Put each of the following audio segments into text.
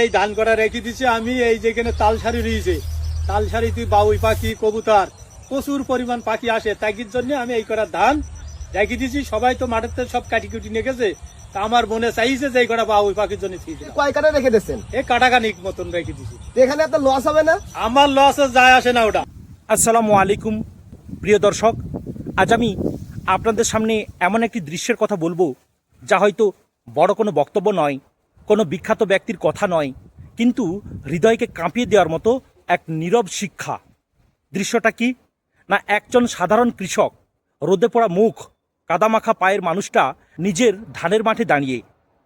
এই ধান করা রেখে দিছি আমি, এই যেখানে তালসারি রয়েছে, তালসারিতে বাউই পাখি, কবুতর, প্রচুর পরিমাণ পাখি আসে, তাই জন্য আমি এই করা ধান রেখে দিছি। সবাই তো মাঠের থেকে সব কাটি কুটি নিয়ে গেছে, তা আমার মনে চাইছে যে এই কটা বাউই পাখির জন্য কয় কাটা রেখে দিচ্ছেন? এই কাটাকানিক মতন রেখে দিছি। এখানে আপনার লস হবে না? আমার লস যায় আসে না ওটা। আসসালামু আলাইকুম প্রিয় দর্শক, আজ আমি আপনাদের সামনে এমন একটি দৃশ্যের কথা বলবো যা হয়তো বড় কোনো বক্তব্য নয়, কোনো বিখ্যাত ব্যক্তির কথা নয়, কিন্তু হৃদয়কে কাঁপিয়ে দেওয়ার মতো এক নীরব শিক্ষা। দৃশ্যটা কি না, একজন সাধারণ কৃষক, রোদে পোড়া মুখ, কাদামাখা পায়ের মানুষটা নিজের ধানের মাঠে দাঁড়িয়ে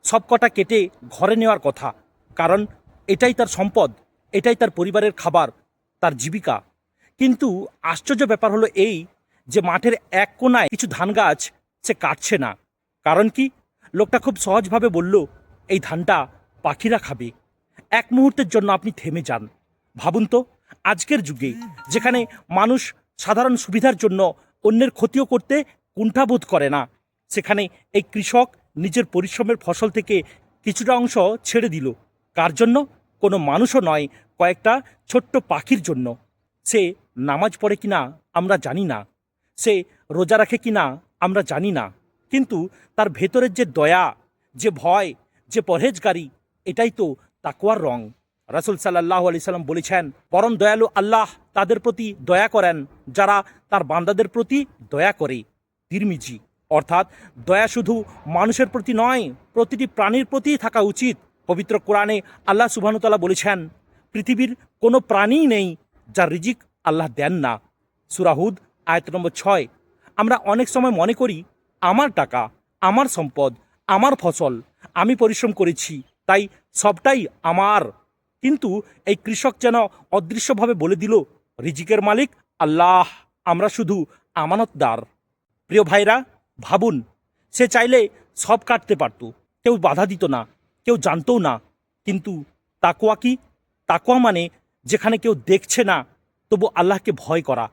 সব কটা কেটে ঘরে নেওয়ার কথা, কারণ এটাই তার সম্পদ, এটাই তার পরিবারের খাবার, তার জীবিকা। কিন্তু আশ্চর্য ব্যাপার হলো এই যে মাঠের এক কোনায় কিছু ধান গাছ সে কাটছে না। কারণ কি? লোকটা খুব সহজভাবে বলল, এই ধানটা পাখিরা খাবে। এক মুহূর্তের জন্য আপনি থেমে যান, ভাবুন তো, আজকের যুগে যেখানে মানুষ সাধারণ সুবিধার জন্য অন্যের ক্ষতিও করতে কুণ্ঠাবোধ করে না, সেখানে এই কৃষক নিজের পরিশ্রমের ফসল থেকে কিছুটা অংশ ছেড়ে দিল। কার জন্য? কোনো মানুষও নয়, কয়েকটা ছোট্ট পাখির জন্য। সে নামাজ পড়ে কিনা আমরা জানি না, সে রোজা রাখে কিনা আমরা জানি না, কিন্তু তার ভেতরের যে দয়া, যে ভয়, যে পরহেজগারি, এটাই তো তাকওয়ার রং। রাসূল সাল্লাল্লাহু আলাইহি সাল্লাম বলেছেন, পরম দয়ালু আল্লাহ তাদের প্রতি দয়া করেন যারা তার বান্দাদের প্রতি দয়া করে। তিরমিজি। অর্থাৎ দয়া শুধু মানুষের প্রতি নয়, প্রতিটি প্রাণীর প্রতিই থাকা উচিত। পবিত্র কোরআনে আল্লাহ সুবহানাহু ওয়া তাআলা বলেছেন, পৃথিবীর কোনো প্রাণীই নেই যার রিজিক আল্লাহ দেন না। সূরা হুদ আয়াত নম্বর 6। আমরা অনেক সময় মনে করি আমার টাকা, আমার সম্পদ, আমার ফসল, আমি পরিশ্রম করেছি, তাই সবটাই আমার। কিন্তু এই কৃষক যেন অদৃশ্যভাবে বলে দিল, রিজিকের মালিক আল্লাহ, আমরা শুধু আমানতদার। প্রিয় ভাইরা, ভাবুন, সে চাইলে সব কাটতে পারত, কেউ বাধা দিত না, কেউ জানতও না। কিন্তু তাকওয়া কি? তাকওয়া মানে যেখানে কেউ দেখছে না তবু আল্লাহকে ভয় করা,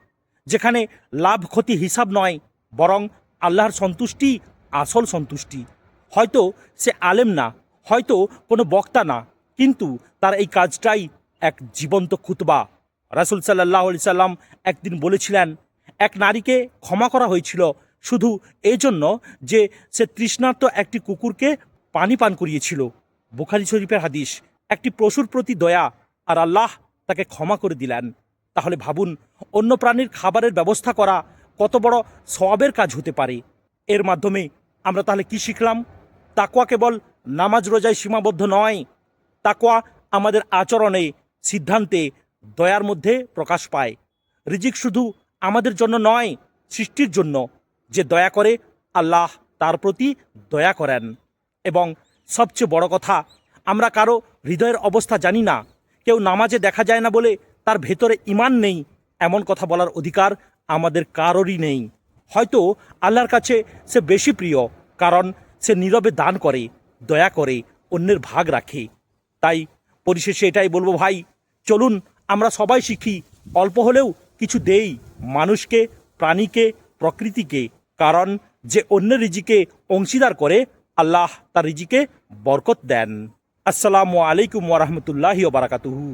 যেখানে লাভ ক্ষতি হিসাব নয়, বরং আল্লাহর সন্তুষ্টি আসল সন্তুষ্টি। হয়তো সে আলেম না, হয়তো কোনো বক্তা না, কিন্তু তার এই কাজটাই এক জীবন্ত খুতবা। রাসূল সাল্লাল্লাহু আলাইহি সাল্লাম একদিন বলেছিলেন, এক নারীকে ক্ষমা করা হয়েছিল শুধু এই জন্য যে সে তৃষ্ণার্ত একটি কুকুরকে পানি পান করিয়েছিল। বুখারী শরীফের হাদিস। একটি পশুর প্রতি দয়া, আর আল্লাহ তাকে ক্ষমা করে দিলেন। তাহলে ভাবুন, অন্য প্রাণীর খাবারের ব্যবস্থা করা কত বড় সওয়াবের কাজ হতে পারে। এর মাধ্যমে আমরা তাহলে কি শিখলাম? তাকওয়া কেবল নামাজ রোজায় সীমাবদ্ধ নয়, তাকওয়া আমাদের আচরণে, সিদ্ধান্তে, দয়ার মধ্যে প্রকাশ পায়। রিজিক শুধু আমাদের জন্য নয়, সৃষ্টির জন্য। যে দয়া করে আল্লাহ তার প্রতি দয়া করেন। এবং সবচেয়ে বড় কথা, আমরা কারো হৃদয়ের অবস্থা জানি না। কেউ নামাজে দেখা যায় না বলে তার ভেতরে ঈমান নেই, এমন কথা বলার অধিকার আমাদের কারোরই নেই। হয়তো আল্লাহর কাছে সে বেশি প্রিয়, কারণ সে নীরবে দান করে, দয়া করে, অন্যের ভাগ রাখে। তাই পরিশেষে এটাই বলবো, ভাই, চলুন আমরা সবাই শিখি, অল্প হলেও কিছু দেই মানুষকে, প্রাণীকে, প্রকৃতিকে। কারণ যে অন্যের রিজিকে অংশীদার করে, আল্লাহ তার রিজিকে বরকত দেন। আসসালামু আলাইকুম ওয়া রাহমাতুল্লাহি ওয়া বারাকাতুহু।